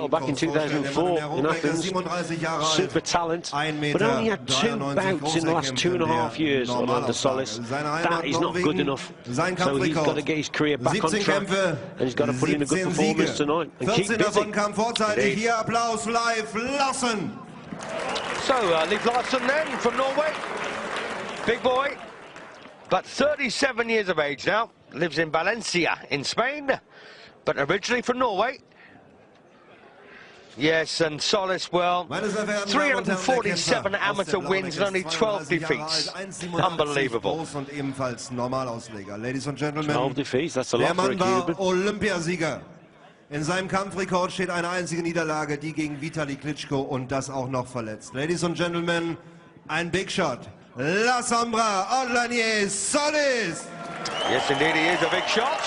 title back in 2004 in Athens. Super talent, but only had 2 bouts in the last 2.5 years, Odlanier Solis. That is not good enough. So he's got to get his career back on track, and he's got to put in a good performance tonight and keep busy. Hier Applaus für Leif Larsen. So, Leif Larsen then, from Norway. Big boy, but 37 years of age now. Lives in Valencia in Spain, but originally from Norway. Yes, and Solis, well, 347 amateur wins and only 12 defeats. Unbelievable. 12 defeats, that's a lot for a Cuban. Olympiasieger. In seinem Kampfrekord steht eine einzige Niederlage, die gegen Vitali Klitschko, und das auch noch verletzt. Ladies and gentlemen, ein Big Shot. La Sombra, Odlanier Solis. Yes, indeed, he is a big shot.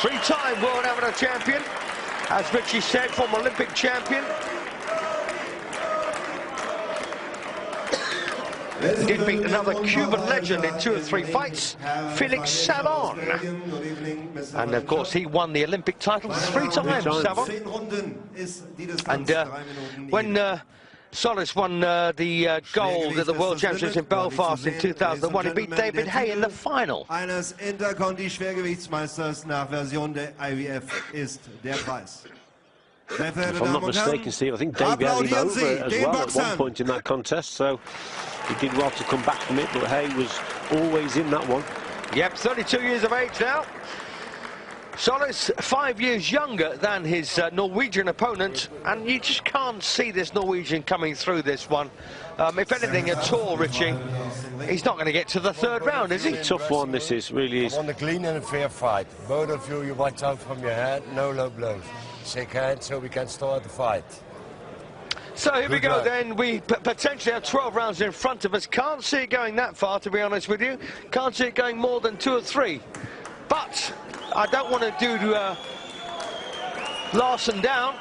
3-time world amateur champion. As Richie said, former Olympic champion. Did beat another Cuban legend in 2 or 3 fights, Felix Salon. And of course, he won the Olympic title 3 times, Salon. And when Solis won the gold at the World Championships in Belfast in 2001, he beat David Hay in the final. Eines Interconti-Schwergewichtsmeisters nach Version der IWF ist der Preis. If I'm not mistaken, Steve, I think David had him over as well at one point in that contest, so he did well to come back from it, but Hay was always in that one. Yep, 32 years of age now. Solis, 5 years younger than his Norwegian opponent, and you just can't see this Norwegian coming through this one. If anything at all, Richie, he's not going to get to the 3rd round, is he? Tough one, this is, really is. I want a clean and a fair fight. Both of you watch out from your head, no low blows. Shake hands so we can start the fight. So here we go then. We potentially have 12 rounds in front of us. Can't see it going that far, to be honest with you. Can't see it going more than 2 or 3. But I don't want to do Larsen down.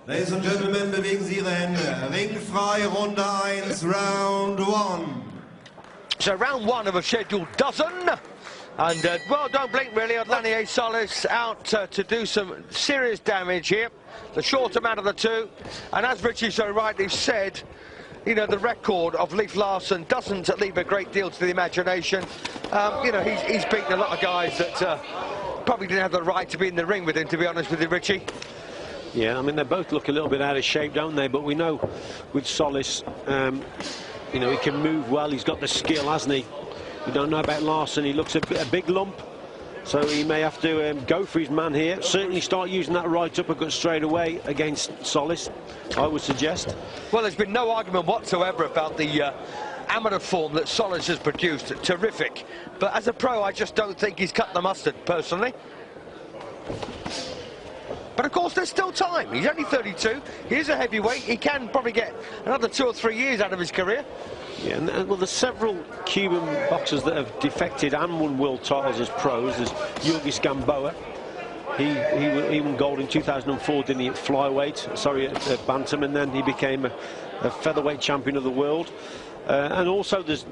Ladies and gentlemen, bewegen Sie Ihre Hände. Ringfrei, Runde 1, Round 1. So round 1 of a scheduled dozen. And, well, don't blink, really. Odlanier Solis out to do some serious damage here. The short amount of the 2. And as Richie so rightly said, you know, the record of Leif Larsen doesn't leave a great deal to the imagination. You know, he's beaten a lot of guys that probably didn't have the right to be in the ring with him, to be honest with you, Richie. Yeah, I mean, they both look a little bit out of shape, don't they? But we know with Solis, you know, he can move well. He's got the skill, hasn't he? We don't know about Larsen. He looks a big lump, so he may have to go for his man here. Certainly start using that right uppercut straight away against Solis, I would suggest. Well, there's been no argument whatsoever about the amateur form that Solis has produced. Terrific. But as a pro, I just don't think he's cut the mustard, personally. But of course, there's still time. He's only 32. He is a heavyweight. He can probably get another 2 or 3 years out of his career. Yeah, and well, there's several Cuban boxers that have defected and won world titles as pros. There's Yurgis Gamboa. He won gold in 2004, didn't he, at flyweight, sorry, at bantam, and then he became a featherweight champion of the world. And also there's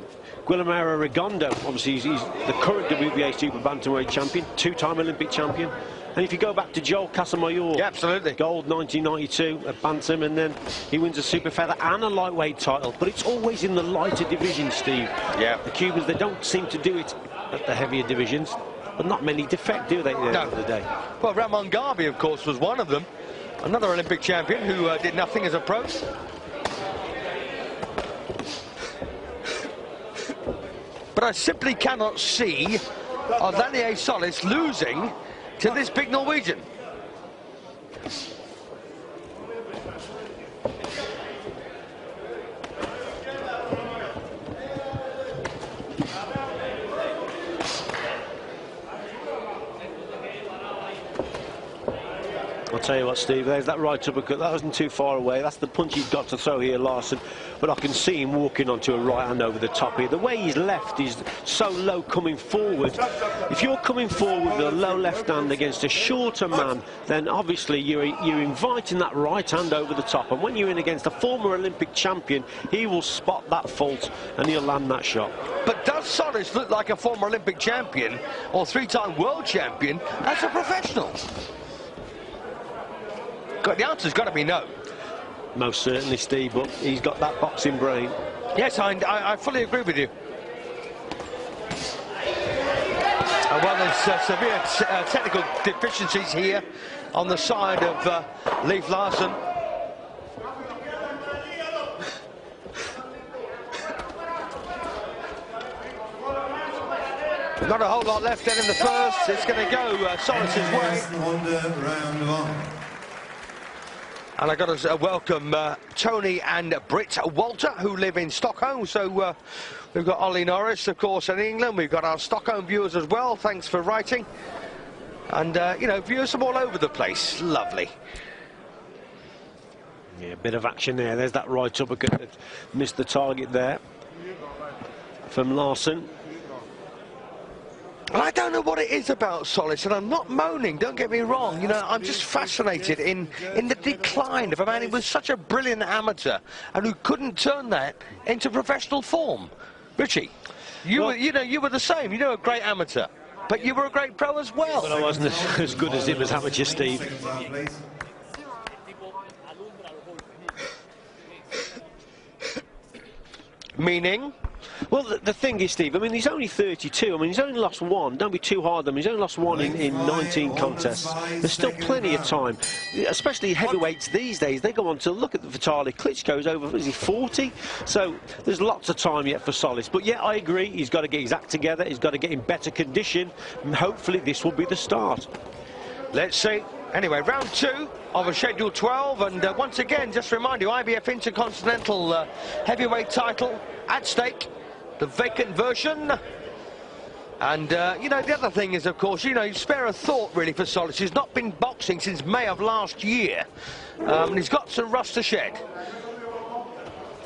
Guillermo Redondo. Obviously, he's the current WBA super bantamweight champion, 2-time Olympic champion. And if you go back to Joel Casamayor, yeah, absolutely, gold 1992 at bantam, and then he wins a super feather and a lightweight title. But it's always in the lighter division, Steve. Yeah. The Cubans, they don't seem to do it at the heavier divisions, but not many defect, do they, at the end of the day? Well, Ramon Garbi, of course, was one of them. Another Olympic champion who did nothing as a pro. But I simply cannot see Odlanier Solis losing to this big Norwegian. I'll tell you what, Steve, there's that right uppercut. That wasn't too far away. That's the punch he's got to throw here, Larsen. But I can see him walking onto a right hand over the top here. The way he's left is so low coming forward. If you're coming forward with a low left hand against a shorter man, then obviously you're inviting that right hand over the top. And when you're in against a former Olympic champion, he will spot that fault and he'll land that shot. But does Solis look like a former Olympic champion or 3-time world champion as a professional? The answer's got to be no. Most certainly, Steve, but he's got that boxing brain. Yes, I fully agree with you. Well, there's severe technical deficiencies here on the side of Leif Larsen. Not a whole lot left then in the first. It's going to go Solis' way. And I've got to welcome Tony and Britt Walter, who live in Stockholm. So we've got Ollie Norris, of course, in England. We've got our Stockholm viewers as well. Thanks for writing. And, you know, viewers from all over the place. Lovely. Yeah, a bit of action there. There's that right uppercut that missed the target there from Larsen. And I don't know what it is about Solis, and I'm not moaning, don't get me wrong. You know, I'm just fascinated in the decline of a man who was such a brilliant amateur and who couldn't turn that into professional form. Richie, you were the same. You know, a great amateur, but you were a great pro as well. But I wasn't as good as him as amateur, Steve. Meaning? Well, the thing is, Steve, I mean, he's only 32. I mean, he's only lost one. Don't be too hard on him. He's only lost one in 19 contests. There's still plenty of time, especially heavyweights these days. They go on to look at the Vitaly Klitschko's over, is he 40? So there's lots of time yet for Solis. But yeah, I agree. He's got to get his act together. He's got to get in better condition. And hopefully this will be the start. Let's see. Anyway, round 2 of a Schedule 12. And once again, just remind you, IBF Intercontinental heavyweight title at stake. The vacant version. And, you know, the other thing is, of course, you know, you spare a thought, really, for Solis. He's not been boxing since May of last year. And he's got some rust to shed.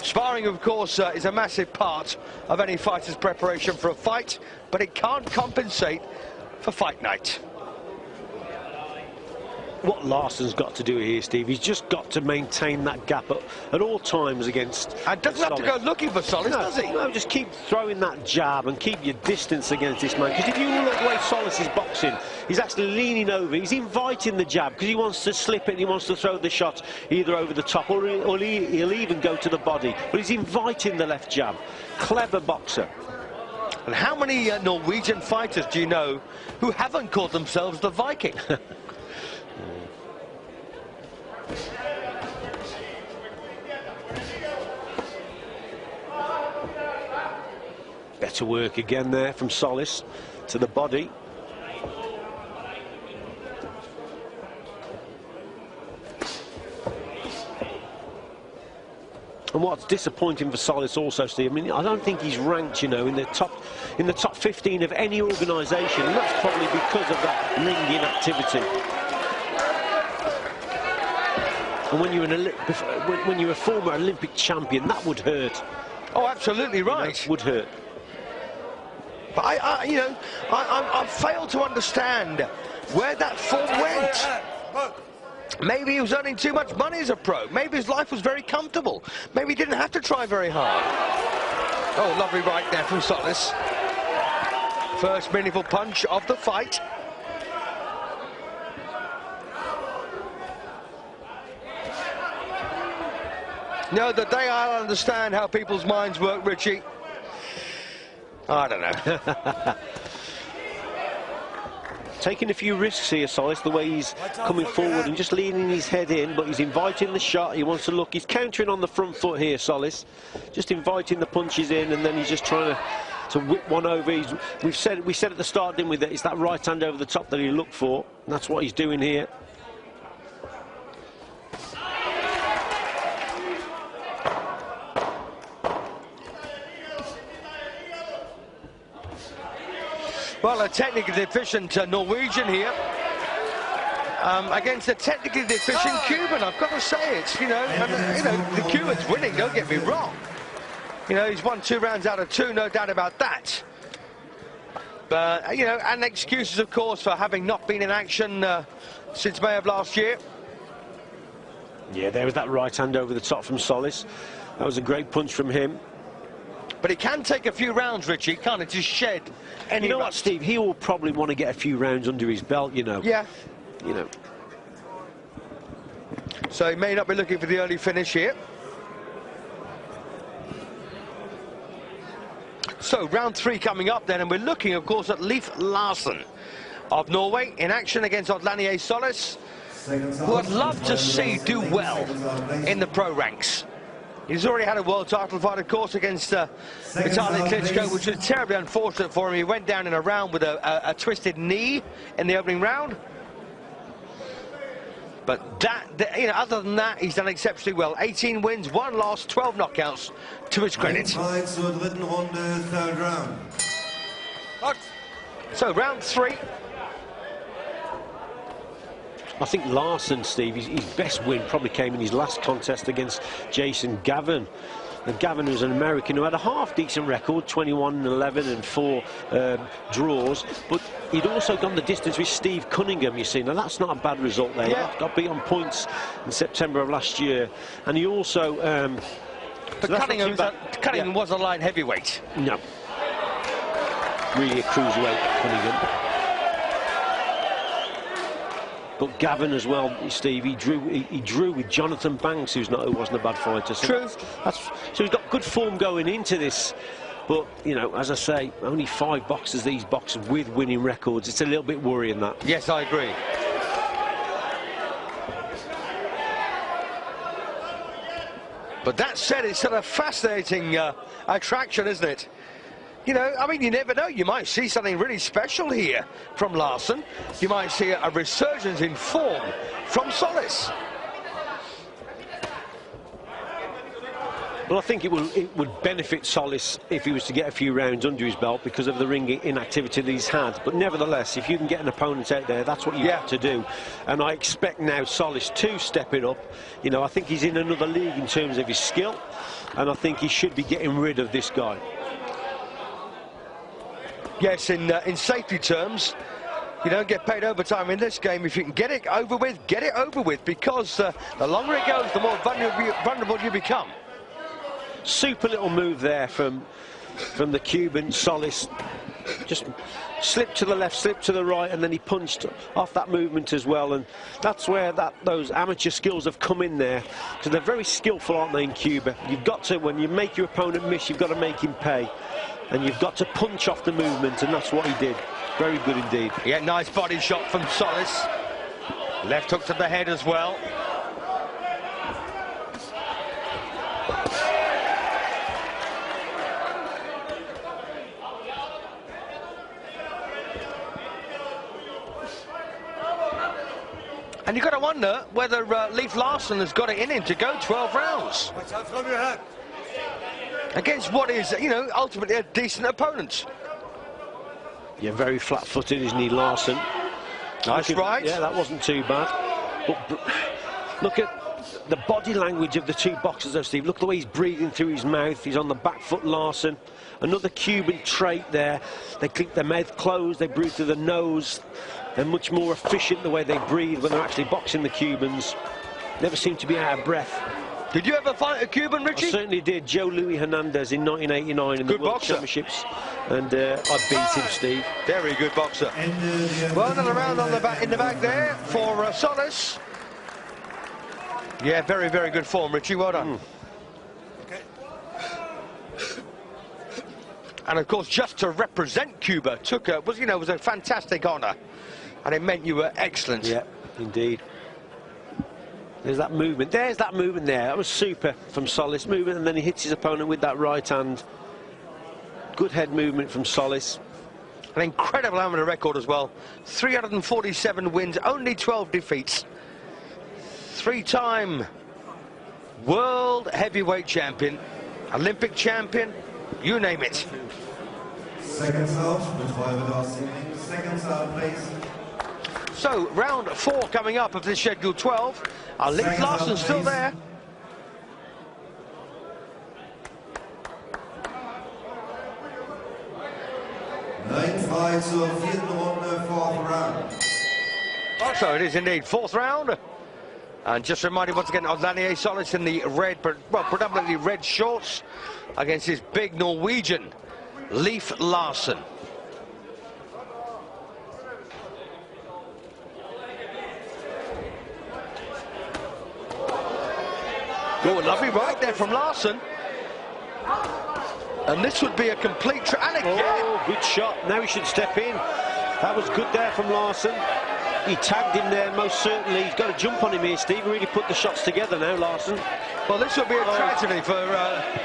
Sparring, of course, is a massive part of any fighter's preparation for a fight, but it can't compensate for fight night. What Larsen's got to do here, Steve, he's just got to maintain that gap at all times against And doesn't have to go looking for Solis, does he? No, just keep throwing that jab and keep your distance against this man. Because if you look at the way Solis is boxing, he's actually leaning over, he's inviting the jab because he wants to slip it and he wants to throw the shot either over the top or he'll even go to the body. But he's inviting the left jab. Clever boxer. And how many Norwegian fighters do you know who haven't called themselves the Viking? Better work again there from Solis to the body. And what's disappointing for Solis also, Steve, I mean, I don't think he's ranked, you know, in the top 15 of any organisation, and that's probably because of that ring inactivity. And when you're a former Olympic champion, that would hurt. Oh, absolutely right. You know, would hurt. But I failed to understand where that form went. Maybe he was earning too much money as a pro. Maybe his life was very comfortable. Maybe he didn't have to try very hard. Oh, lovely right there from Solis. First meaningful punch of the fight. No, the day I'll understand how people's minds work, Richie, I don't know. Taking a few risks here, Solis, the way he's coming forward and just leaning his head in, but he's inviting the shot. He wants to look. He's countering on the front foot here, Solis. Just inviting the punches in, and then he's just trying to whip one over. We said at the start, didn't we, that it's that right hand over the top that he looked for. And that's what he's doing here. Well, a technically deficient Norwegian here against a technically deficient Cuban. I've got to say it, you know, the Cuban's winning, don't get me wrong. You know, he's won 2 rounds out of 2, no doubt about that. But, you know, and excuses, of course, for having not been in action since May of last year. Yeah, there was that right hand over the top from Solis. That was a great punch from him. But it can take a few rounds, Richie, can't it, to shed any You know what, rust. Steve? He will probably want to get a few rounds under his belt, you know. Yeah. You know. So he may not be looking for the early finish here. So round 3 coming up then, and we're looking, of course, at Leif Larsen of Norway in action against Odlanier Solis, who I'd love to see do well in the pro ranks. He's already had a world title fight, of course, against Vitaly Klitschko, which was terribly unfortunate for him. He went down in a round with a twisted knee in the opening round. But you know, other than that, he's done exceptionally well. 18 wins, 1 loss, 12 knockouts to his credit. So round 3. I think Larsen, Steve, his best win probably came in his last contest against Jason Gavin. And Gavin was an American who had a half-decent record, 21-11 and 4 draws, but he'd also gone the distance with Steve Cunningham, you see. Now, that's not a bad result there. Yeah. Got beat on points in September of last year. And he also... but Cunningham was a light heavyweight. No. Really a cruiserweight, Cunningham. But Gavin as well, Steve, he drew with Jonathan Banks, who wasn't a bad fighter. So True. So he's got good form going into this. But, you know, as I say, only 5 boxers, these boxers with winning records. It's a little bit worrying, that. Yes, I agree. But that said, it's sort of fascinating attraction, isn't it? You know, I mean, you never know. You might see something really special here from Larsen. You might see a resurgence in form from Solis. Well, I think it would benefit Solis if he was to get a few rounds under his belt because of the ring inactivity that he's had. But nevertheless, if you can get an opponent out there, that's what you have to do. And I expect now Solis to step it up. You know, I think he's in another league in terms of his skill. And I think he should be getting rid of this guy. Yes, in safety terms, you don't get paid overtime in this game. If you can get it over with, get it over with, because the longer it goes, the more vulnerable you become. Super little move there from the Cuban, Solis. Just slipped to the left, slipped to the right, and then he punched off that movement as well. And that's where those amateur skills have come in there, because they're very skillful, aren't they, in Cuba? You've got to, when you make your opponent miss, you've got to make him pay. And you've got to punch off the movement, and that's what he did. Very good indeed. Yeah, nice body shot from Solis. Left hook to the head as well. And you've got to wonder whether Leif Larsen has got it in him to go 12 rounds. Against what is, you know, ultimately a decent opponent. Yeah, very flat-footed, isn't he, Larsen? Nice right. Yeah, that wasn't too bad. But look at the body language of the two boxers, though, Steve. Look at the way he's breathing through his mouth. He's on the back foot, Larsen. Another Cuban trait there. They keep their mouth closed. They breathe through the nose. They're much more efficient the way they breathe when they're actually boxing, the Cubans. Never seem to be out of breath. Did you ever fight a Cuban, Richie? I certainly did. Joe Louis Hernandez in 1989 in the World Championships. And I beat him, Steve. Very good boxer. Well, another round on the back, in the back there for Solis. Yeah, very, very good form, Richie. Well done. Okay. And of course, just to represent Cuba was a fantastic honour, and it meant you were excellent. Yeah, indeed. There's that movement. There's that movement there. That was super from Solis. Movement, and then he hits his opponent with that right hand. Good head movement from Solis. An incredible amateur record as well. 347 wins, only 12 defeats. 3-time world heavyweight champion, Olympic champion, you name it. Seconds out, seconds out, please. So, round 4 coming up of this schedule 12. Leif Larsen still there. So it is indeed 4th round. And just reminding once again, Odlanier Solis in the red, well, predominantly red shorts against his big Norwegian, Leif Larsen. Oh, lovely right there from Larsen. And this would be a complete... and again! Oh, good shot. Now he should step in. That was good there from Larsen. He tagged him there, most certainly. He's got to jump on him here, Steve. Really put the shots together now, Larsen. Well, this would be a tragedy for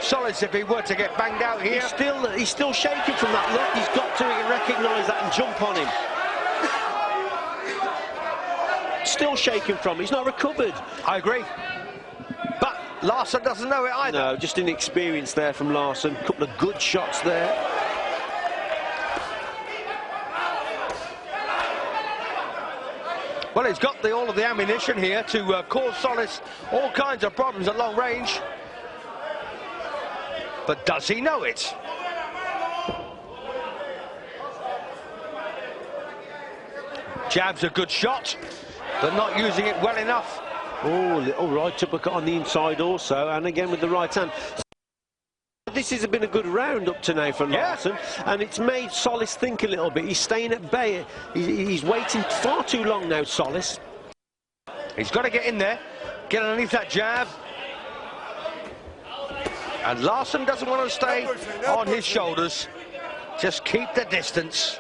Solis if he were to get banged out here. He's still shaking from that look. He's got to recognise that and jump on him. Still shaking from it. He's not recovered. I agree. But Larsen doesn't know it either. No, just inexperience there from Larsen. A couple of good shots there. Well, he's got all of the ammunition here to cause Solis all kinds of problems at long range. But does he know it? Jab's a good shot, but not using it well enough. Oh, little right uppercut on the inside also, and again with the right hand. This has been a good round up to now for Larsen, and it's made Solis think a little bit. He's staying at bay. He's waiting far too long now, Solis. He's got to get in there, get underneath that jab. And Larsen doesn't want to stay on his shoulders. Just keep the distance.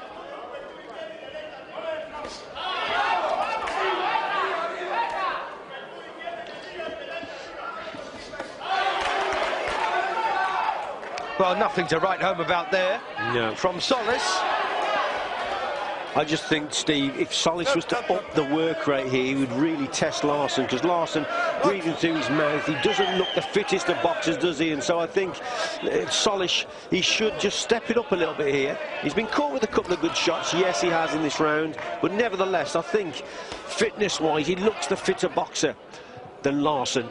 Well, nothing to write home about there. No. From Solis. I just think, Steve, if Solis was to up the work rate here, he would really test Larsen, because Larsen, breathing through his mouth, he doesn't look the fittest of boxers, does he? And so I think Solis, he should just step it up a little bit here. He's been caught with a couple of good shots, yes, he has in this round, but nevertheless, I think, fitness-wise, he looks the fitter boxer than Larsen.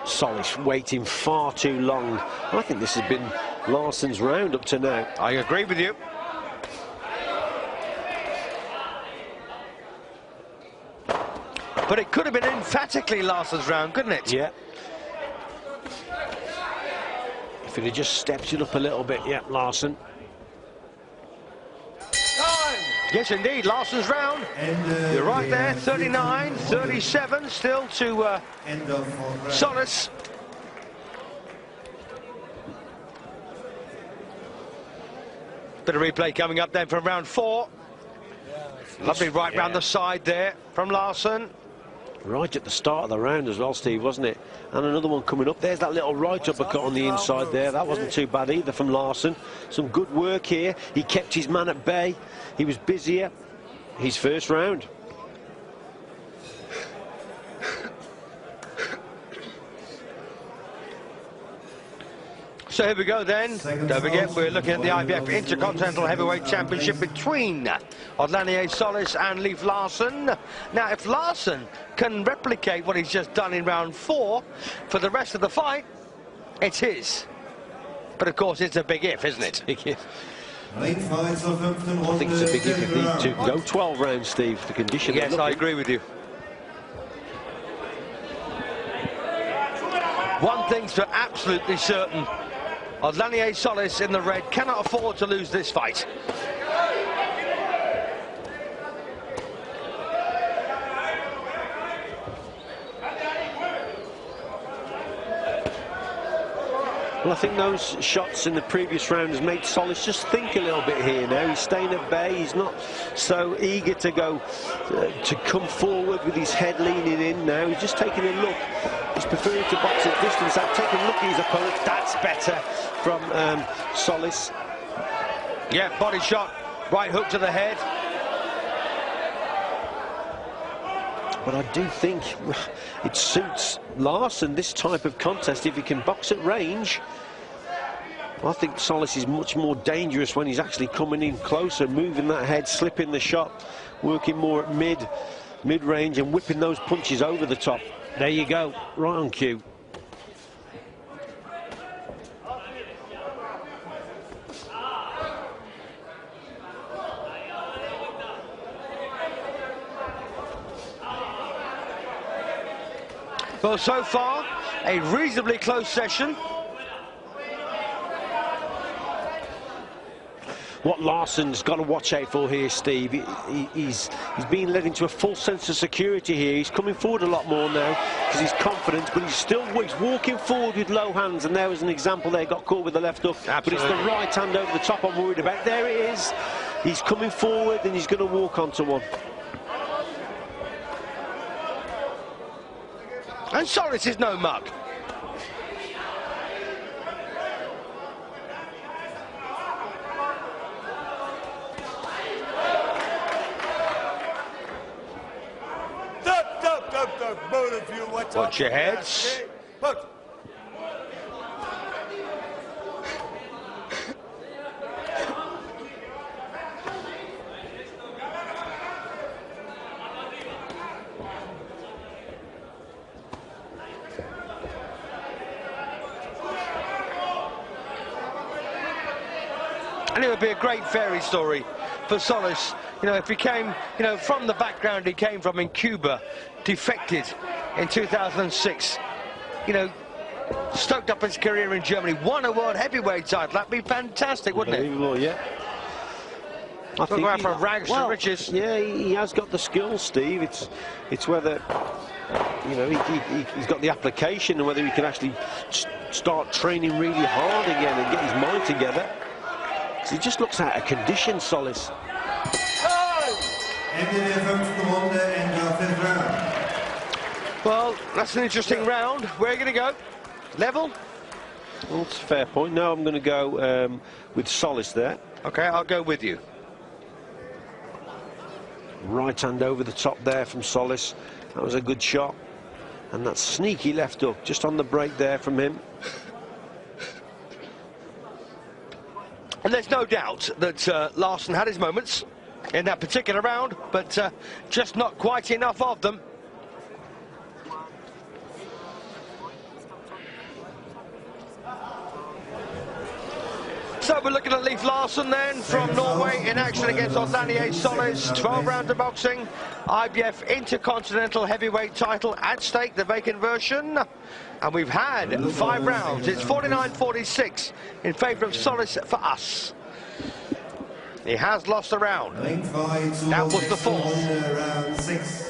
Solis waiting far too long. I think this has been Larsen's round up to now. I agree with you. But it could have been emphatically Larsen's round, couldn't it? Yeah. If he'd have just stepped it up a little bit, yeah, Larsen. Yes, indeed, Larsen's round. You're right there, 39, 37 still to Solis. Bit of replay coming up then from round 4. Lovely right round the side there from Larsen. Right at the start of the round as well, Steve, wasn't it? And another one coming up. There's that little right uppercut on the inside there. That wasn't too bad either from Larsen. Some good work here. He kept his man at bay. He was busier. His first round. So here we go then. Don't forget, we're looking at the IBF Intercontinental Heavyweight Championship between Odlanier Solis and Leif Larsen. Now, if Larsen can replicate what he's just done in round 4 for the rest of the fight, it's his. But of course, it's a big if, isn't it? Big if. I think it's a big if these two can go 12 rounds, Steve. The condition. Yes, I agree with you. One thing's for absolutely certain. Odlanier Solis in the red cannot afford to lose this fight. Well, I think those shots in the previous round has made Solis just think a little bit here now. He's staying at bay. He's not so eager to go to come forward with his head leaning in now. He's just taking a look. He's preferring to box at distance out, taking a look at his opponent. That's better from Solis. Yeah, body shot, right hook to the head. But I do think it suits Larsen, this type of contest, if he can box at range. I think Solis is much more dangerous when he's actually coming in closer, moving that head, slipping the shot, working more at mid-range and whipping those punches over the top. There you go, right on cue. Well, so far, a reasonably close session. What Larsen's got to watch out for here, Steve, he's being led into a false sense of security here. He's coming forward a lot more now because he's confident, but he's walking forward with low hands, and there was an example there, got caught with the left hook. Absolutely. But it's the right hand over the top I'm worried about. There it is. He's coming forward and he's going to walk onto one. And Solis is no mug. Both of you, watch your heads. Look. And it would be a great fairy story for Solis. You know, if he came, you know, from the background he came from in Cuba, defected in 2006, you know, stoked up his career in Germany, won a world heavyweight title. That'd be fantastic, wouldn't it? Well, yeah. I think going from rags to riches. Yeah, he has got the skills, Steve. It's whether, you know, he's got the application and whether he can actually start training really hard again and get his mind together. He just looks out of condition, Solis. Well, that's an interesting round. Where are you going to go? Level? Well, it's a fair point. No, I'm going to go with Solis there. Okay, I'll go with you. Right hand over the top there from Solis. That was a good shot. And that sneaky left hook just on the break there from him. And there's no doubt that Larsen had his moments in that particular round, but just not quite enough of them. So we're looking at Leif Larsen then from Norway in action against Odlanier Solis. 12 rounds of boxing, IBF Intercontinental Heavyweight title at stake, the vacant version. And we've had 5 rounds. It's 49-46 in favour of Solis for us. He has lost a round. That was the 4th. Round 6.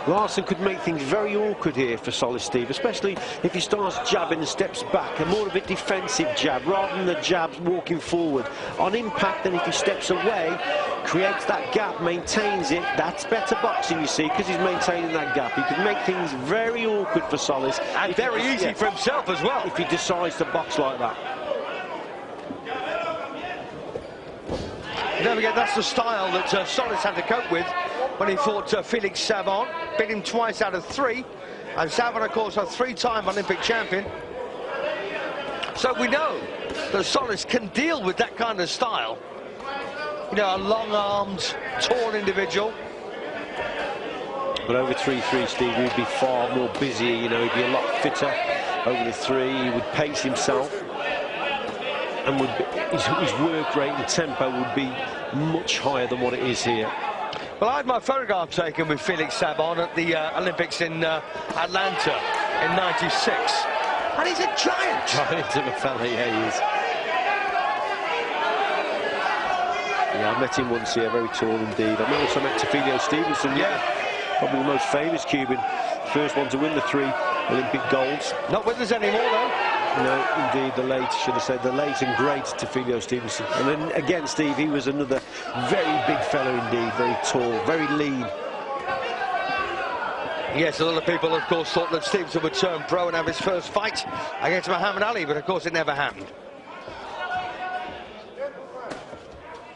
Larsen could make things very awkward here for Solis, Steve, especially if he starts jabbing and steps back, a more of a defensive jab rather than the jabs walking forward. On impact, then if he steps away, creates that gap, maintains it, that's better boxing, you see, because he's maintaining that gap. He could make things very awkward for Solis. And very easy for himself as well. If he decides to box like that. Don't forget, that's the style that Solis had to cope with when he fought Felix Savon, beat him twice out of 3, and Savon, of course, a 3-time Olympic champion. So we know that Solis can deal with that kind of style. You know, a long-armed, tall individual. But over 3-3, Steve, he'd be far more busy, you know, he'd be a lot fitter over the 3, he would pace himself, and his work rate and tempo would be much higher than what it is here. Well, I had my photograph taken with Felix Savon at the Olympics in Atlanta in '96, and he's a giant. Giant of a fella, yeah, he is. Yeah, I met him once here, very tall indeed. I also met Tefilio Stevenson, yeah, probably the most famous Cuban, first one to win the 3 Olympic golds. Not with us anymore, though. No, indeed, the late, should have said, the late and great Tefilio Stevenson. And then again, Steve, he was another very big fellow indeed, very tall, very lean. Yes, a lot of people, of course, thought that Stevenson would turn pro and have his first fight against Muhammad Ali, but of course it never happened.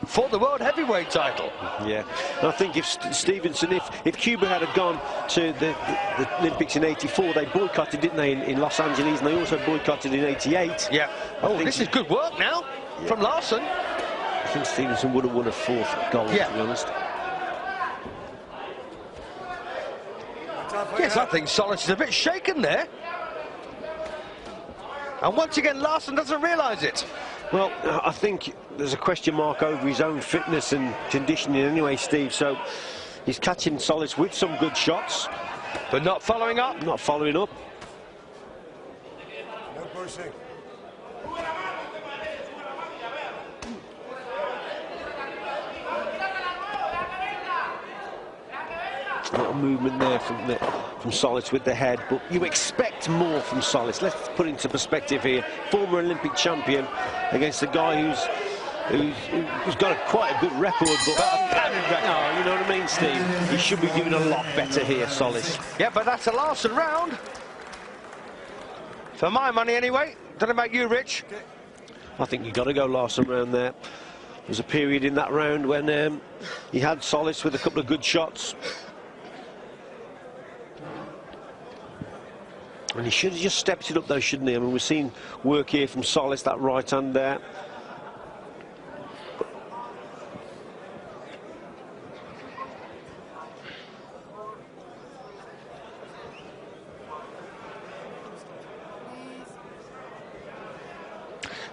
For the world heavyweight title. Yeah, and I think if Stevenson, if Cuba had gone to the Olympics in '84, they boycotted, didn't they, in Los Angeles, and they also boycotted in '88. Yeah. Oh, this is good work now from Larsen. I think Stevenson would have won a 4th gold, to be honest. Yes, I think Solis is a bit shaken there. And once again, Larsen doesn't realise it. Well, I think there's a question mark over his own fitness and conditioning anyway, Steve, so he's catching Solis with some good shots. But not following up. Not following up. No pushing. A lot of movement there from Solis with the head, but you expect more from Solis. Let's put it into perspective here. Former Olympic champion against a guy who's got quite a good record, but no, you know what I mean, Steve? He should be doing a lot better here, Solis. Yeah, but that's a Larsen round. For my money, anyway. Don't know about you, Rich. I think you've got to go Larsen round there. There was a period in that round when he had Solis with a couple of good shots. And he should have just stepped it up though, shouldn't he? I mean, we've seen work here from Solis, that right hand there.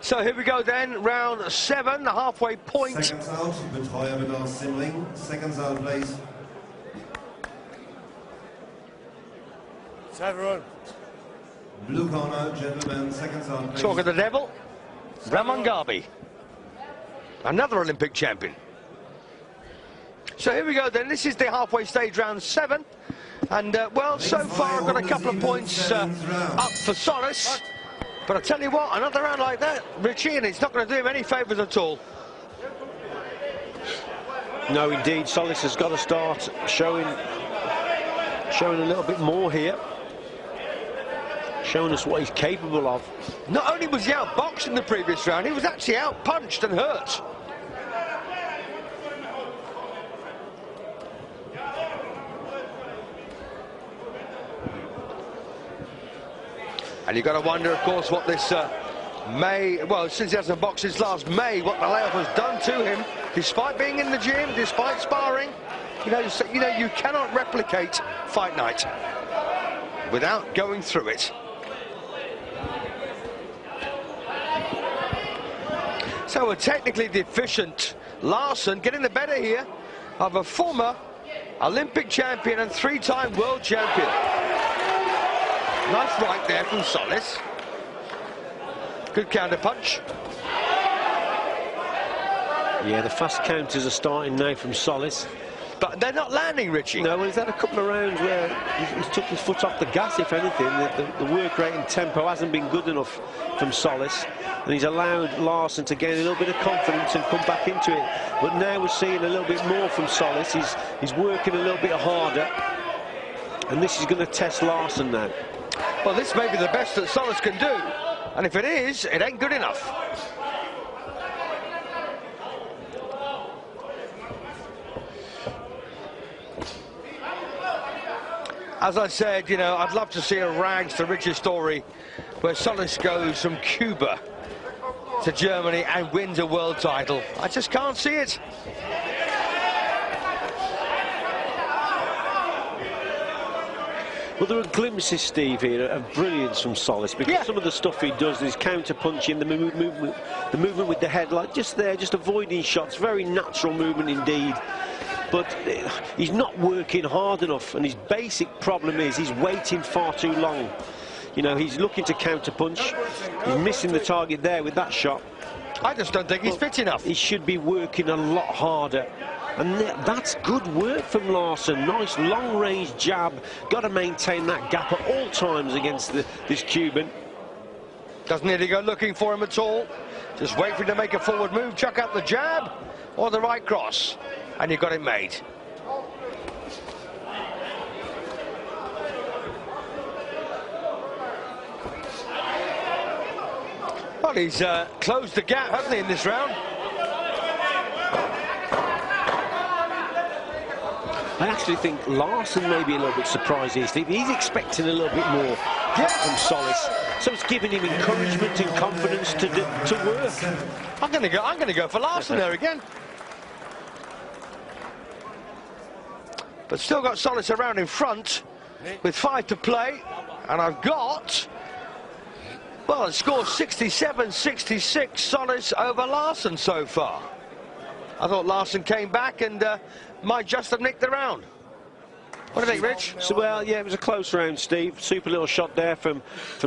So here we go then, round 7, the halfway point. Seconds out, Betreuer bitte aus dem Ring. Seconds out, please. 7. Blue corner, gentlemen, seconds out, please. Talk of the devil, Ramangabi, another Olympic champion. So here we go then, this is the halfway stage, round 7. And well, so far I've got a couple of points up for Solis. But I tell you what, another round like that, Richie, and it's not going to do him any favours at all. No, indeed, Solis has got to start showing a little bit more here. Showing us what he's capable of. Not only was he outboxed in the previous round, he was actually outpunched and hurt. And you've got to wonder, of course, what this since he hasn't boxed since last May, what the layoff has done to him, despite being in the gym, despite sparring. You know, you cannot replicate fight night without going through it. So a technically deficient Larsen getting the better here of a former Olympic champion and 3-time world champion. Nice right there from Solis. Good counter punch. Yeah, the fast counters are starting now from Solis. But they're not landing, Richie. No, well, he's had a couple of rounds where he's took his foot off the gas, if anything. The work rate and tempo hasn't been good enough from Solis. And he's allowed Larsen to gain a little bit of confidence and come back into it. But now we're seeing a little bit more from Solis. He's working a little bit harder. And this is going to test Larsen now. Well, this may be the best that Solis can do. And if it is, it ain't good enough. As I said, you know, I'd love to see a rags to riches story where Solis goes from Cuba to Germany and wins a world title. I just can't see it. Well, there are glimpses, Steve, here of brilliance from Solis, because some of the stuff he does, his counter-punching, the movement with the head, like just there, just avoiding shots, very natural movement indeed. But he's not working hard enough, and his basic problem is he's waiting far too long. You know, he's looking to counter-punch, he's missing the target there with that shot. I just don't think he's fit enough. He should be working a lot harder. And that's good work from Larsen. Nice long-range jab. Got to maintain that gap at all times against this Cuban. Doesn't need to go looking for him at all. Just wait for him to make a forward move, chuck out the jab or the right cross. And you've got it made. Well, he's closed the gap, hasn't he, in this round? I actually think Larsen may be a little bit surprised here, Steve. He's expecting a little bit more from Solis, so it's giving him encouragement and confidence to work. I'm going to go for Larsen there again. But still got Solis around in front. with 5 to play, and I've got, well, it scores 67-66, Solis over Larsen so far. I thought Larsen came back and might just have nicked the round. What do you think, Rich? So, well, yeah, it was a close round, Steve. Super little shot there from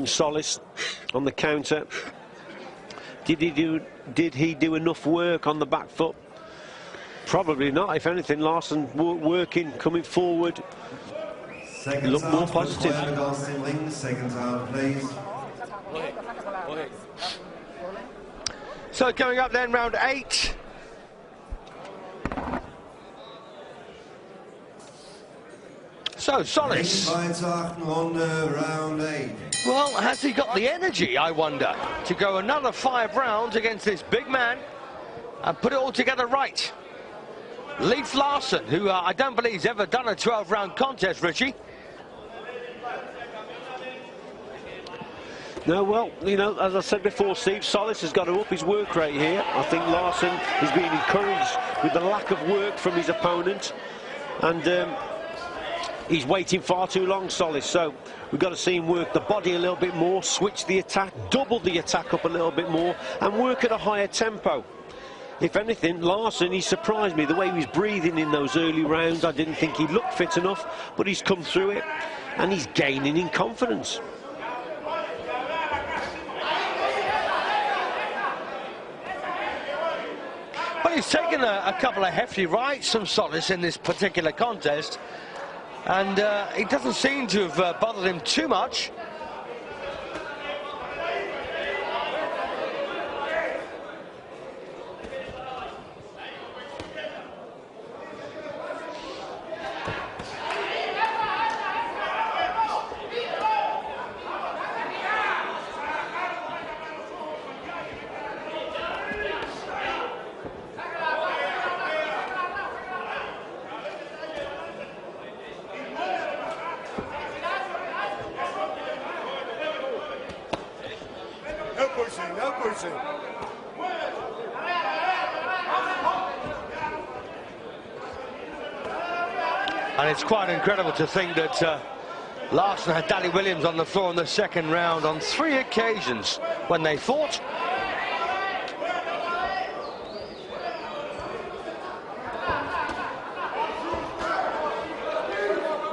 Solis on the counter. Did he do enough work on the back foot? Probably not. If anything, Larsen working, coming forward, looked more positive. Seconds out, please. So going up then, round 8. So Solis. Round 8. Well, has he got the energy, I wonder, to go another 5 rounds against this big man and put it all together right? Leif Larsen, who I don't believe has ever done a 12-round contest, Richie. No, well, you know, as I said before, Steve, Solis has got to up his work rate here. I think Larsen is being encouraged with the lack of work from his opponent, and he's waiting far too long, Solis, so we've got to see him work the body a little bit more, switch the attack, double the attack up a little bit more, and work at a higher tempo. If anything, Larsen, he surprised me, the way he was breathing in those early rounds. I didn't think he looked fit enough, but he's come through it, and he's gaining in confidence. Well, he's taken a couple of hefty rights from Solis in this particular contest, and it doesn't seem to have bothered him too much. No pushing. And it's quite incredible to think that Larsen had Danny Williams on the floor in the second round on 3 occasions when they fought.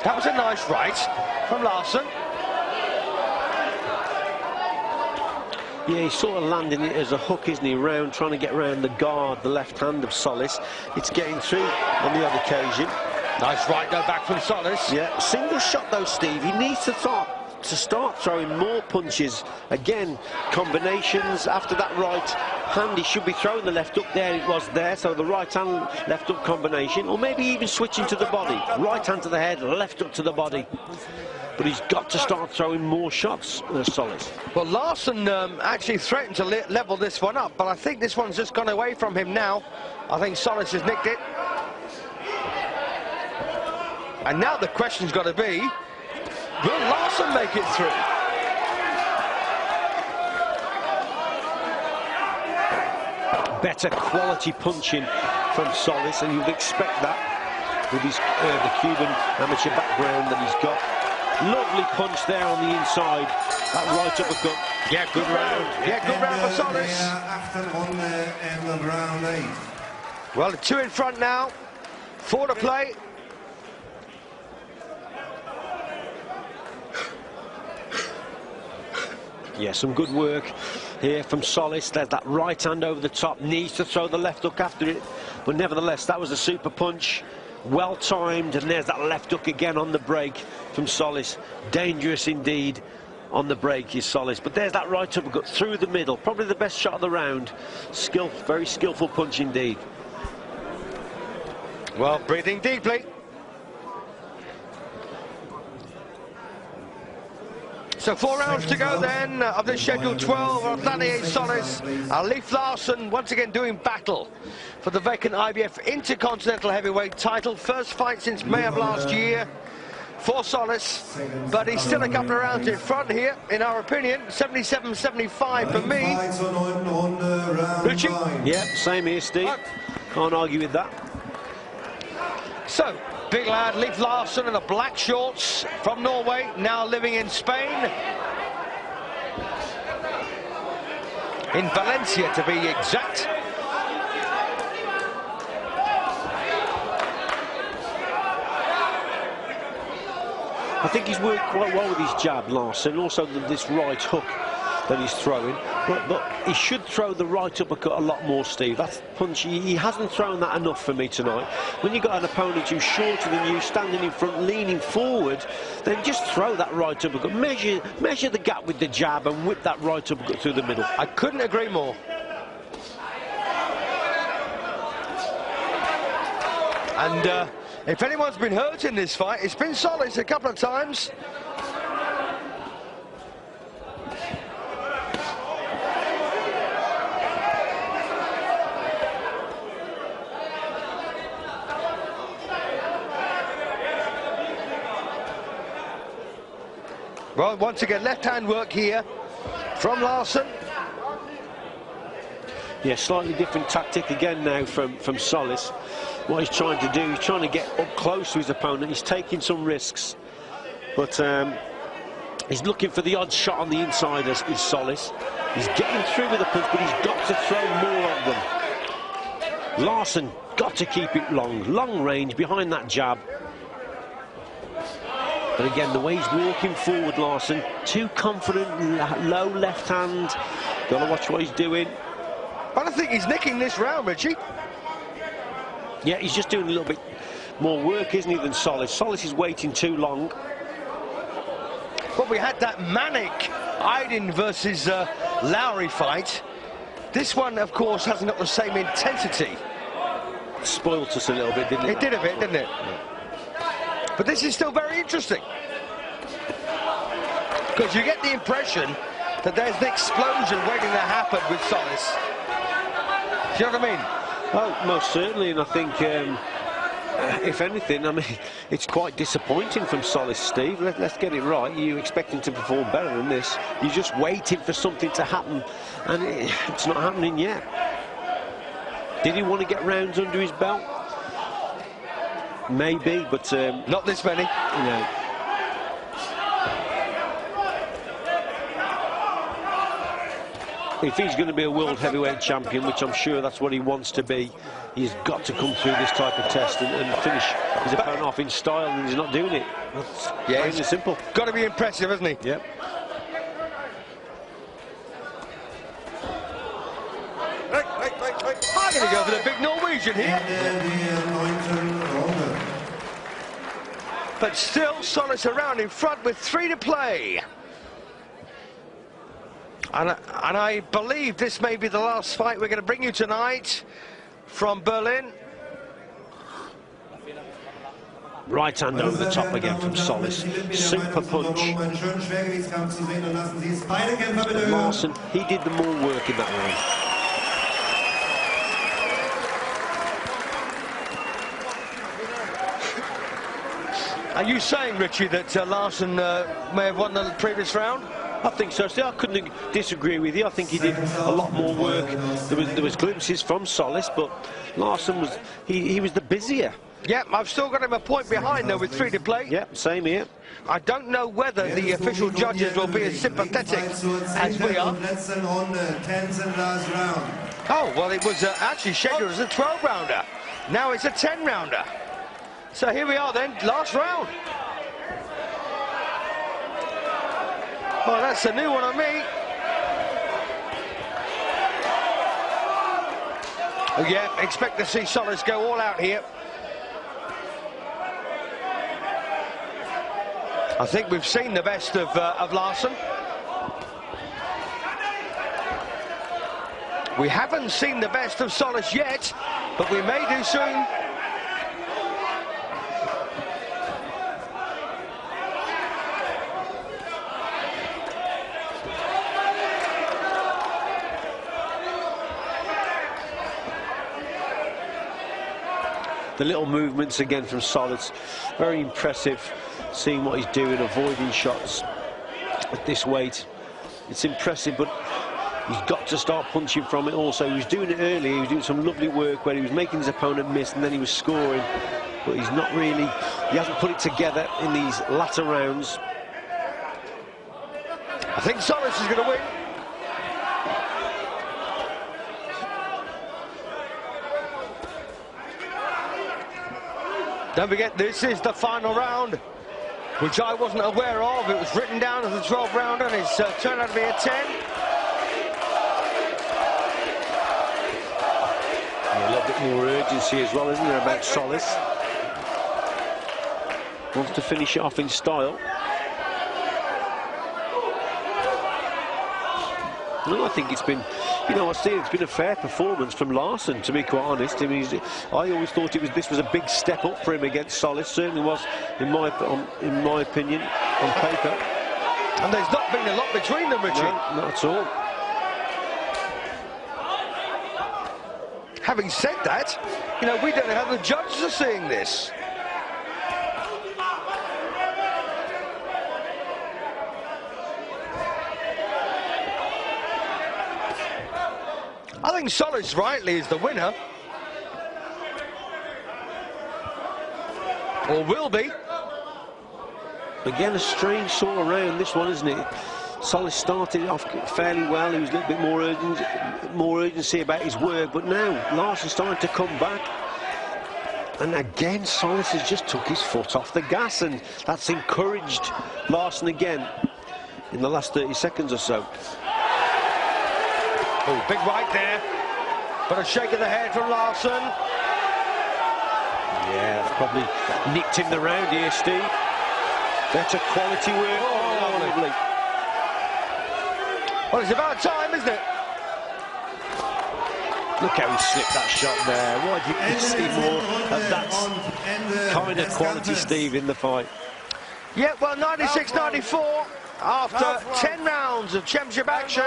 That was a nice right from Larsen. Yeah, he's sort of landing it as a hook, isn't he, round, trying to get around the guard, the left hand of Solis. It's getting through on the other occasion. Nice right go back from Solis. Yeah, single shot though, Steve. He needs to start throwing more punches. Again, combinations after that right hand. He should be throwing the left up. There it was there. So the right hand, left up combination, or maybe even switching to the body. Right hand to the head, left up to the body. But he's got to start throwing more shots, Solis. Well, Larsen actually threatened to level this one up, but I think this one's just gone away from him now. I think Solis has nicked it. And now the question's got to be, will Larsen make it through? Better quality punching from Solis, and you'd expect that with his the Cuban amateur background that he's got. Lovely punch there on the inside, that right uppercut. Yeah, good round. Yeah, good round for Solis. Round 8. Well, 2 in front now, 4 to play. Yeah, some good work here from Solis. There's that right hand over the top, needs to throw the left hook after it, but nevertheless, that was a super punch. Well timed, and there's that left hook again on the break from Solis. Dangerous indeed on the break is Solis, but there's that right uppercut through the middle. Probably the best shot of the round. Very skillful punch indeed. Well, breathing deeply. So 4 rounds to go then of the scheduled 12. Odlanier Solis, Leif Larsen once again doing battle for the vacant IBF Intercontinental Heavyweight title. First fight since May of last year for Solis, but he's still a couple of rounds in front here, in our opinion. 77-75 for me. Richie? Yeah, same here, Steve. Can't argue with that. So, big lad, Leif Larsen in the black shorts from Norway, now living in Spain. In Valencia, to be exact. I think he's worked quite well with his jab, Larsen, also this right hook that he's throwing. But he should throw the right uppercut a lot more, Steve. That's punchy. He hasn't thrown that enough for me tonight. When you've got an opponent who's shorter than you, standing in front, leaning forward, then just throw that right uppercut. Measure the gap with the jab and whip that right uppercut through the middle. I couldn't agree more. And if anyone's been hurt in this fight, it's been Solis a couple of times. Well, once again, left-hand work here from Larsen. Yeah, slightly different tactic again now from Solis. What he's trying to do, he's trying to get up close to his opponent. He's taking some risks, but he's looking for the odd shot on the inside as is Solis. He's getting through with the punch, but he's got to throw more of them. Larsen got to keep it long range behind that jab. But again, the way he's walking forward, Larsen, too confident, low left hand. Got to watch what he's doing. But I think he's nicking this round, Richie. Yeah, he's just doing a little bit more work, isn't he, than Solis. Solis is waiting too long. Well, we had that manic Aydin versus Lowry fight. This one, of course, hasn't got the same intensity. Spoilt us a little bit, didn't it? It did a bit, didn't it? Yeah. But this is still very interesting. Because you get the impression that there's an explosion waiting to happen with Solis. Do you know what I mean? Oh, most certainly, and I think, if anything, I mean, it's quite disappointing from Solis, Steve. Let's get it right. You expect him to perform better than this. You're just waiting for something to happen, and it's not happening yet. Did he want to get rounds under his belt? Maybe, but not this many. You know. If he's going to be a world heavyweight champion, which I'm sure that's what he wants to be, he's got to come through this type of test and finish his opponent off in style, and he's not doing it. That's plain and simple. Got to be impressive, hasn't he? Yep. I'm going to go for the big Norwegian here. But still, Solis around in front with 3 to play. And I believe this may be the last fight we're going to bring you tonight from Berlin. Right hand over the top again from Solis. Super punch. And Larsen, he did the more work in that round. Are you saying, Richie, that Larsen may have won the previous round? I think so. See, I couldn't disagree with you. I think he did a lot more work. There was glimpses from Solis, but Larsen was he was the busier. Yeah, I've still got him a point behind though with 3 to play. Yeah, same here. I don't know whether the official judges will be as sympathetic as we are. Oh, well, it was actually scheduled as a 12-rounder. Now it's a 10-rounder. So here we are then, last round. Well, that's a new one on me. Oh, yeah, expect to see Solis go all out here. I think we've seen the best of Larsen. We haven't seen the best of Solis yet, but we may do soon. The little movements again from Solis, very impressive. Seeing what he's doing, avoiding shots at this weight. It's impressive, but he's got to start punching from it also. He was doing it earlier. He was doing some lovely work where he was making his opponent miss, and then he was scoring. but he's not really, he hasn't put it together in these latter rounds. I think Solis is going to win. Don't forget, this is the final round, which I wasn't aware of. It was written down as a 12-rounder, and it's turned out to be a 10. Yeah, a little bit more urgency as well, isn't there, about Solis? Wants to finish it off in style. No, I think it's been, you know, it's been a fair performance from Larsen, to be quite honest. I mean, I always thought this was a big step up for him against Solis. Certainly was, in my opinion, on paper. And there's not been a lot between them, Richie. No, not at all. Having said that, you know, we don't know how the judges are seeing this. I think Solis rightly is the winner. Or will be. Again, a strange sort of round, this one, isn't it? Solis started off fairly well. He was a little bit more urgency about his work, but now Larsen's starting to come back. And again, Solis has just took his foot off the gas, and that's encouraged Larsen again in the last 30 seconds or so. Oh, big right there. But a shake of the head from Larsen. Yeah, that's probably nicked him the round here, Steve. Better quality work. Oh, lovely. Well, it's about time, isn't it? Look how he slipped that shot there. Why didn't you see more of that kind of quality, Steve, in the fight? Yeah, well, 96-94, after 10 rounds of championship action,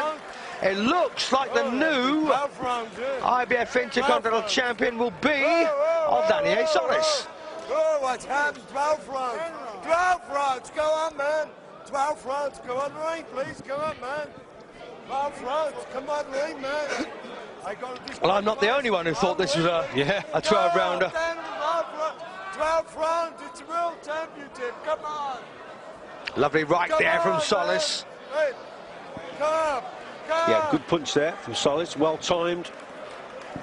it looks like the new IBF Intercontinental Champion will be Odlanier Solis. Oh, what's happened? 12 rounds. 12 rounds. Go on, man. 12 rounds. Go on, ring, please. Come on, man. 12 rounds. Come on, ring, man. Well, I'm not the only one who thought this was a 12-rounder. 12 rounds. It's a world championship. Come on. Lovely right there from Solis. Hey, come. Yeah, good punch there from Solis, well timed.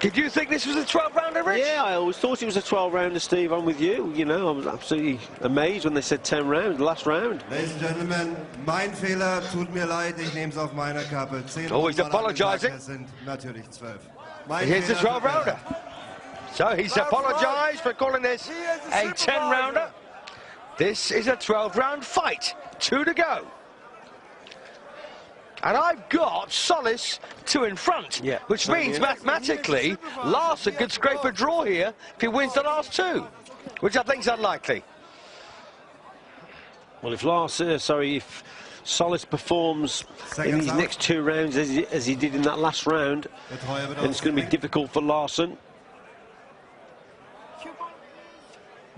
Did you think this was a 12-rounder, Rich? Yeah, I always thought it was a 12-rounder, Steve. I'm with you. You know, I was absolutely amazed when they said 10 rounds, the last round. Ladies and gentlemen, mein Fehler, tut mir leid, ich nehme es auf meiner Kappe. 10 Oh, he's apologising. Es sind natürlich 12. Here's the 12-rounder. So he's apologised for calling this a 10-rounder. This is a 12-round fight. 2 to go. And I've got Solis 2 in front, which means mathematically Larsen could scrape a draw here if he wins the last 2, which I think is unlikely. Well, if Solis performs in these next 2 rounds as he did in that last round, then it's going to be difficult for Larsen.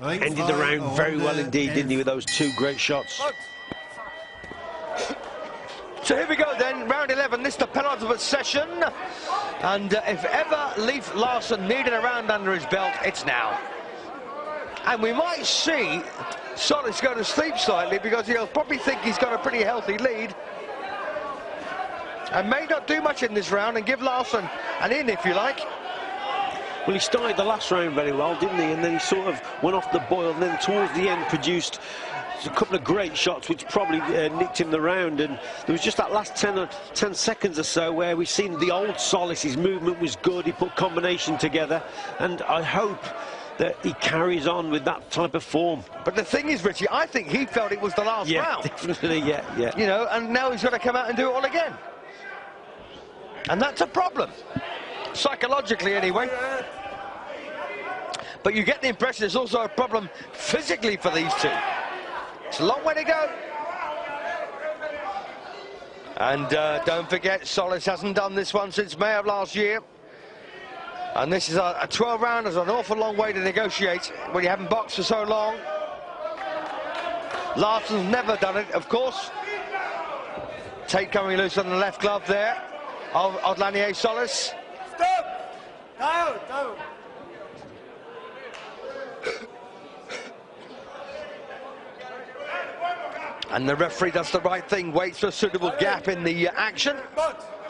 Ended the round very well indeed, didn't he, with those 2 great shots. So here we go then, round 11, this is the penultimate session. And if ever Leif Larsen needed a round under his belt, it's now. And we might see Solis go to sleep slightly because he'll probably think he's got a pretty healthy lead. And may not do much in this round and give Larsen an in, if you like. Well, he started the last round very well, didn't he? And then he sort of went off the boil, and then towards the end produced a couple of great shots which probably nicked him the round. And there was just that last 10 seconds or so where we've seen the old Solis. His movement was good, he put combination together, and I hope that he carries on with that type of form. But the thing is, Richie, I think he felt it was the last round. Definitely, yeah. You know, and now he's got to come out and do it all again. And that's a problem, psychologically anyway. But you get the impression it's also a problem physically for these 2. It's a long way to go. And don't forget, Solis hasn't done this one since May of last year. And this is a 12 round. There's an awful long way to negotiate when you haven't boxed for so long. Larsen's never done it, of course. Tate coming loose on the left glove there of Odlanier Solis. Stop! Down, down. And the referee does the right thing, waits for a suitable gap in the action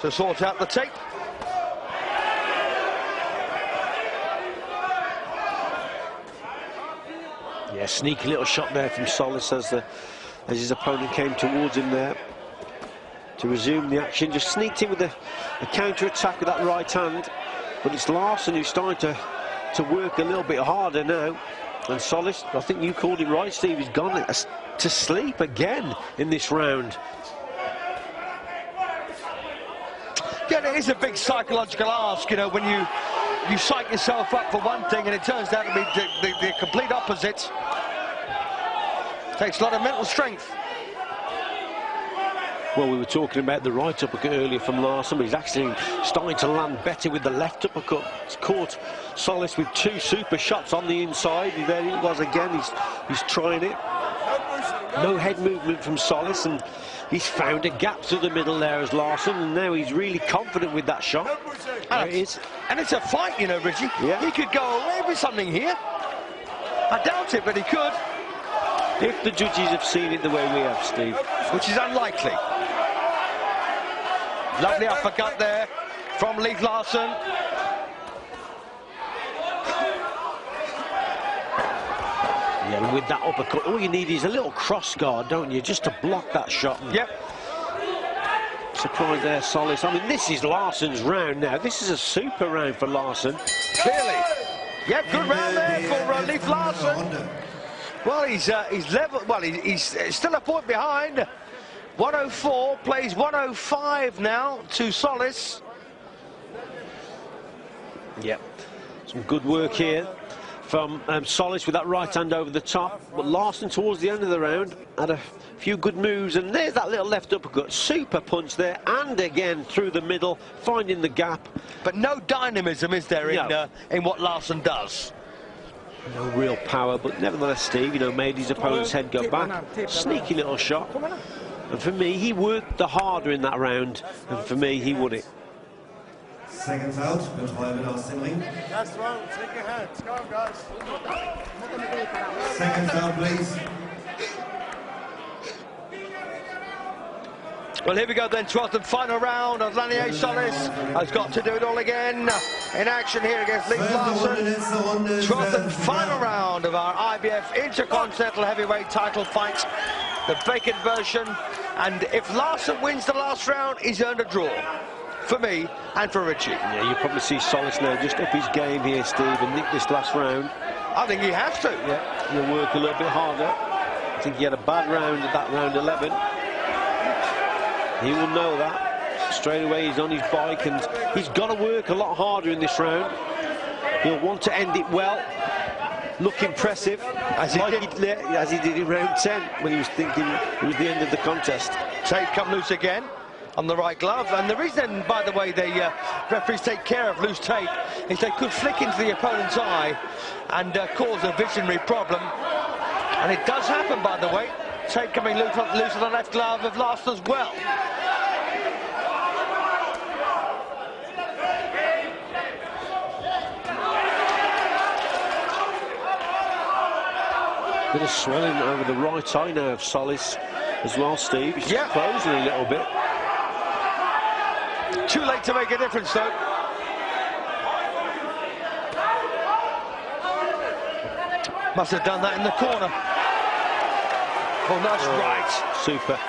to sort out the tape. Yeah, sneaky little shot there from Solis as his opponent came towards him there to resume the action. Just sneaked in with a counter-attack with that right hand. But it's Larsen who's starting to work a little bit harder now. And Solis, I think you called it right, Steve, he's gone to sleep again in this round. Yeah, it is a big psychological ask, you know, when you psych yourself up for one thing and it turns out to be the complete opposite. Takes a lot of mental strength. Well, we were talking about the right uppercut earlier from Larsen, but he's actually starting to land better with the left uppercut. He's caught Solis with 2 super shots on the inside, and there he was again. He's trying it. No head movement from Solis, and he's found a gap through the middle there as Larsen, and now he's really confident with that shot. There it is. And it's a fight, you know, Richie. Yeah. He could go away with something here. I doubt it, but he could. If the judges have seen it the way we have, Steve. Which is unlikely. Lovely uppercut there from Leif Larsen. Yeah, and with that uppercut, all you need is a little cross guard, don't you, just to block that shot. Yep. Surprise there, Solis. I mean, this is Larsen's round now. This is a super round for Larsen. Clearly. Yep, good round there for Leif Larsen. Well, he's level. Well, he's still a point behind. 104 plays 105 now to Solis. Yep. Some good work here from Solis with that right hand over the top. But Larsen, towards the end of the round, had a few good moves. And there's that little left uppercut. Super punch there. And again through the middle, finding the gap. But no dynamism, is there, in what Larsen does? No real power, but nevertheless, Steve, you know, made his opponent's head go back. Sneaky little shot. And for me, he worked the harder in that round, and for me, he won it. Seconds out, Betäubung aus dem Ring. Last round, take your hands. Come on, guys. Seconds out, please. Well, here we go then, 12th and final round. Odlanier Solis has got to do it all again. In action here against Leif Larsen. 12th and final round of our IBF Intercontinental Heavyweight title fight. The vacant version. And if Larsen wins the last round, he's earned a draw. For me and for Richie. Yeah, you probably see Solis now just up his game here, Steve, and nick this last round. I think he has to. Yeah, he'll work a little bit harder. I think he had a bad round at that round 11. He will know that. Straight away he's on his bike and he's got to work a lot harder in this round. He'll want to end it well, look impressive, as he did in round 10 when he was thinking it was the end of the contest. Tape come loose again on the right glove, and the reason, by the way, the referees take care of loose tape is they could flick into the opponent's eye and cause a visionary problem, and it does happen, by the way. Tape coming loose on the left glove of Larsen as well. Bit of swelling over the right eye now of Solis as well, Steve. He's closing a little bit. Too late to make a difference, though. Must have done that in the corner. Oh, that's right. Super.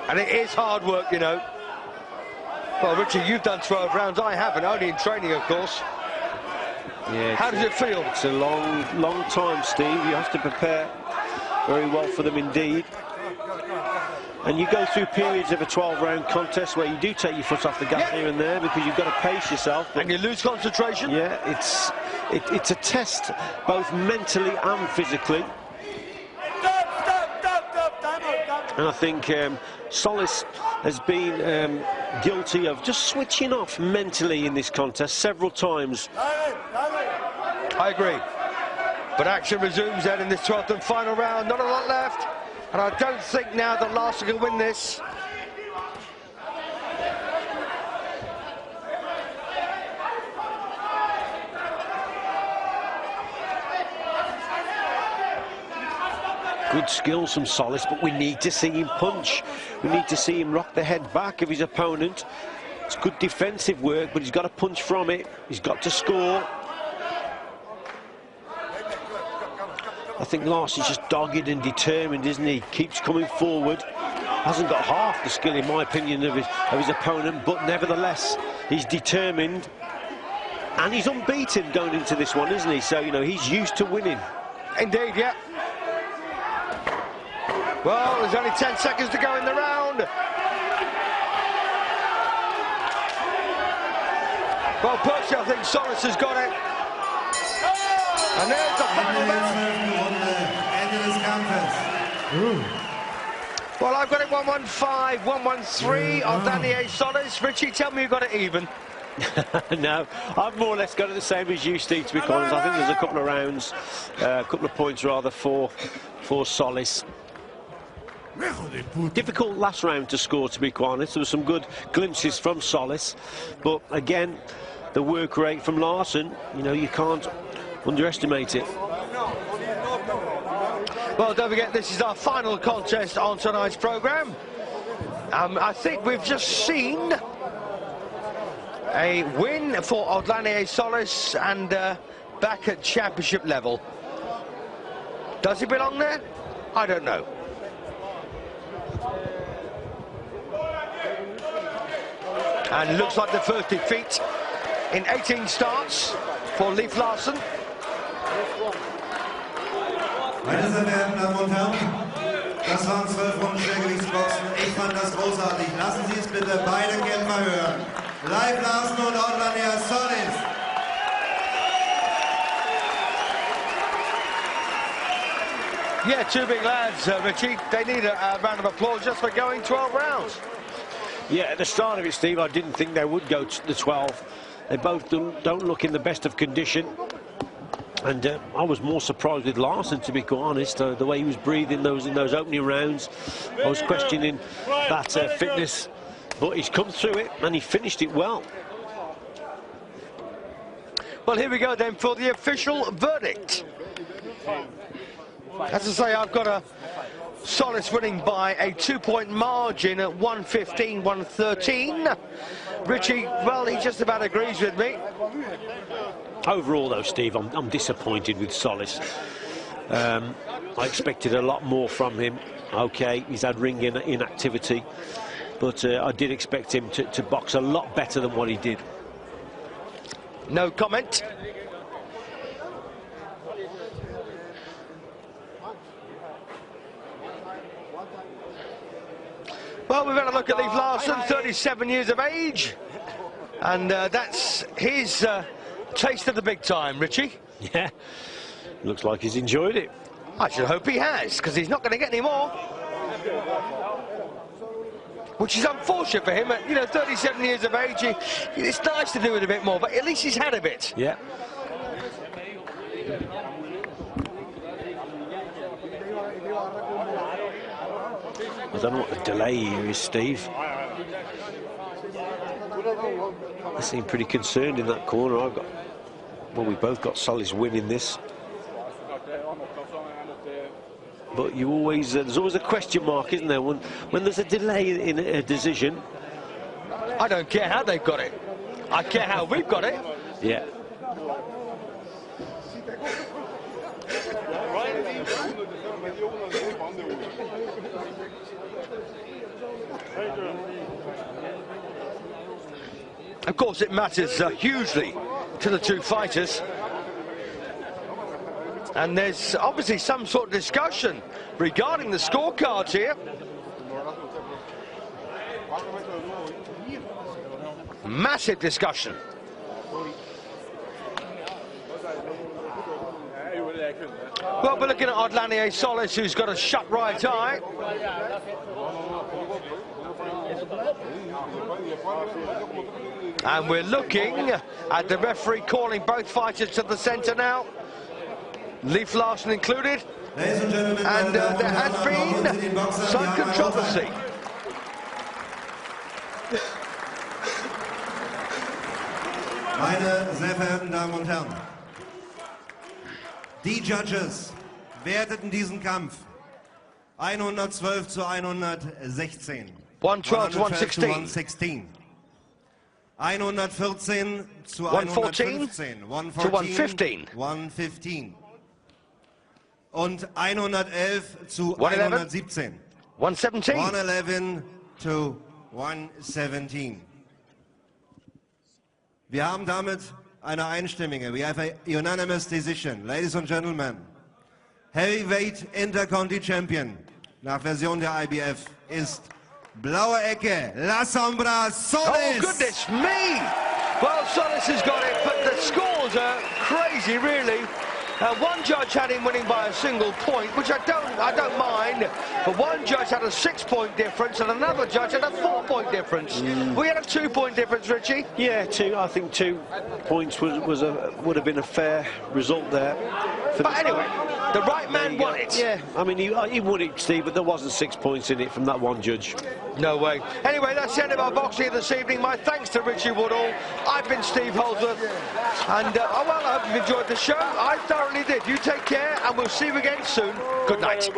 And it is hard work, you know. Well, Richard, you've done 12 rounds. I haven't, only in training, of course. Yeah. How does it feel? It's a long time, Steve. You have to prepare very well for them indeed. And you go through periods of a 12-round contest where you do take your foot off the gas here and there because you've got to pace yourself. And you lose concentration. Yeah, it's a test, both mentally and physically. And I think Solis has been guilty of just switching off mentally in this contest several times. I agree. But action resumes then in this 12th and final round. Not a lot left. And I don't think now that Larsen can win this. Good skills from Solis, but we need to see him punch. We need to see him rock the head back of his opponent. It's good defensive work, but he's got to punch from it. He's got to score. I think Larsen's just dogged and determined, isn't he? Keeps coming forward. Hasn't got half the skill, in my opinion, of his opponent, but nevertheless, he's determined. And he's unbeaten going into this one, isn't he? So, you know, he's used to winning. Indeed, yeah. Well, there's only 10 seconds to go in the round. Well, personally, I think Solis has got it. And there's the final bell. Well, I've got it 115, 113 on Odlanier Solis. Richie, tell me you got it even. No, I've more or less got it the same as you, Steve, to be honest. I think there's a couple of rounds, a couple of points rather for Solis. Difficult last round to score, to be quite honest. There were some good glimpses from Solis, but again, the work rate from Larsen, you know, you can't underestimate it. Well, don't forget, this is our final contest on tonight's programme. I think we've just seen a win for Odlanier Solis and back at championship level. Does he belong there? I don't know. And looks like the first defeat in 18 starts for Leif Larsen. Meine sehr verehrten Damen und Herren, das waren 12 Runden Schwergewichtsboxen. Ich fand das großartig. Lassen Sie es bitte beide Kämpfer hören. Leif Larsen und Odlanier Solis. Yeah, two big lads, Richie. They need a round of applause just for going 12 rounds. Yeah, at the start of it, Steve, I didn't think they would go to the 12. They both don't look in the best of condition. And I was more surprised with Larsen, to be quite honest, the way he was breathing in those opening rounds. I was questioning that fitness, but he's come through it and he finished it well. Well, here we go then for the official verdict. As I say, I've got a Solis winning by a 2-point margin at 115-113. Richie, well, he just about agrees with me. Overall, though, Steve, I'm disappointed with Solis. I expected a lot more from him. OK, he's had ring inactivity, but I did expect him to box a lot better than what he did. No comment. Well, we've had a look at Leif Larsen, 37 years of age, and that's his taste of the big time, Richie. Yeah, looks like he's enjoyed it. I should hope he has, because he's not going to get any more. Which is unfortunate for him. At, you know, 37 years of age, it's nice to do it a bit more, but at least he's had a bit. Yeah. I don't know what the delay here is, Steve. They seem pretty concerned in that corner. Well, we both got Solis winning this. But you always, there's always a question mark, isn't there, when there's a delay in a decision. I don't care how they've got it. I care how we've got it. Yeah. Of course, it matters hugely to the two fighters. And there's obviously some sort of discussion regarding the scorecards here. Massive discussion. Well, we're looking at Odlanier Solis, who's got a shut right eye. And we're looking at the referee calling both fighters to the centre now. Leif Larsen included. And there has been some controversy. Meine sehr verehrten Damen und Herren, die Judges werteten diesen Kampf 112 zu 116. 112 to 116. 116. 114 zu 114 115. to 115. 115. Und 111 zu 111. 117. 117. 111 to 117. Wir haben damit eine einstimmige. We have a unanimous decision. Ladies and gentlemen, Heavyweight Interconti Champion nach Version der IBF ist blaue Ecke, Leif Solis. Oh, goodness me! Well, Solis has got it, but the scores are crazy, really. One judge had him winning by a single point, which I don't mind, but one judge had a 6-point difference and another judge had a 4-point difference. We had a 2-point difference, Richie. Yeah, I think 2 points would have been a fair result there. But anyway, the right man won it. Yeah, I mean, he won it, Steve, but there wasn't 6 points in it from that one judge. No way. Anyway, that's the end of our boxing this evening. My thanks to Richie Woodall. I've been Steve Holdsworth, and well, I hope you've enjoyed the show. I thoroughly did. You take care, and we'll see you again soon. Good night.